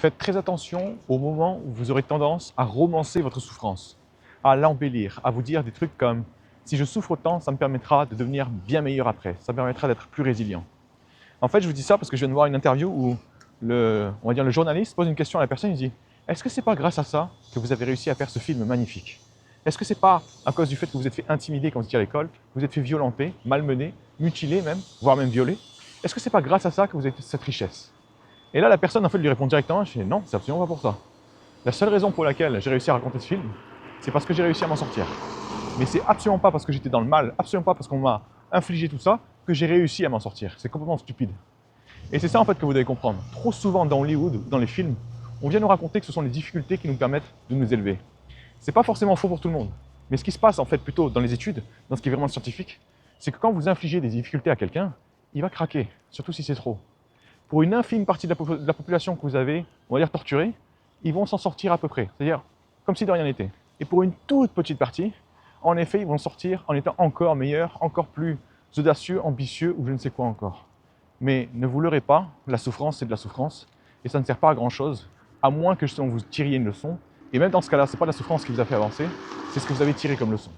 Faites très attention au moment où vous aurez tendance à romancer votre souffrance, à l'embellir, à vous dire des trucs comme « si je souffre autant, ça me permettra de devenir bien meilleur après, ça me permettra d'être plus résilient ». En fait, je vous dis ça parce que je viens de voir une interview où on va dire le journaliste pose une question à la personne, il dit « Est-ce que c'est pas grâce à ça que vous avez réussi à faire ce film magnifique? Est-ce que c'est pas à cause du fait que vous vous êtes fait intimider quand vous étiez à l'école, que vous vous êtes fait violenter, malmener, mutiler même, voire même violer? Est-ce que c'est pas grâce à ça que vous avez cette richesse ?» Et là, la personne en fait lui répond directement, je dis non, c'est absolument pas pour ça. La seule raison pour laquelle j'ai réussi à raconter ce film, c'est parce que j'ai réussi à m'en sortir. Mais c'est absolument pas parce que j'étais dans le mal, absolument pas parce qu'on m'a infligé tout ça, que j'ai réussi à m'en sortir. C'est complètement stupide. Et c'est ça en fait que vous devez comprendre. Trop souvent dans Hollywood, dans les films, on vient nous raconter que ce sont les difficultés qui nous permettent de nous élever. C'est pas forcément faux pour tout le monde. Mais ce qui se passe en fait plutôt dans les études, dans ce qui est vraiment scientifique, c'est que quand vous infligez des difficultés à quelqu'un, il va craquer, surtout si c'est trop. Pour une infime partie de la population que vous avez, on va dire torturée, ils vont s'en sortir à peu près, c'est-à-dire comme si de rien n'était. Et pour une toute petite partie, en effet, ils vont sortir en étant encore meilleurs, encore plus audacieux, ambitieux ou je ne sais quoi encore. Mais ne vous leurrez pas, la souffrance c'est de la souffrance et ça ne sert pas à grand chose, à moins que justement vous tiriez une leçon. Et même dans ce cas-là, ce n'est pas la souffrance qui vous a fait avancer, c'est ce que vous avez tiré comme leçon.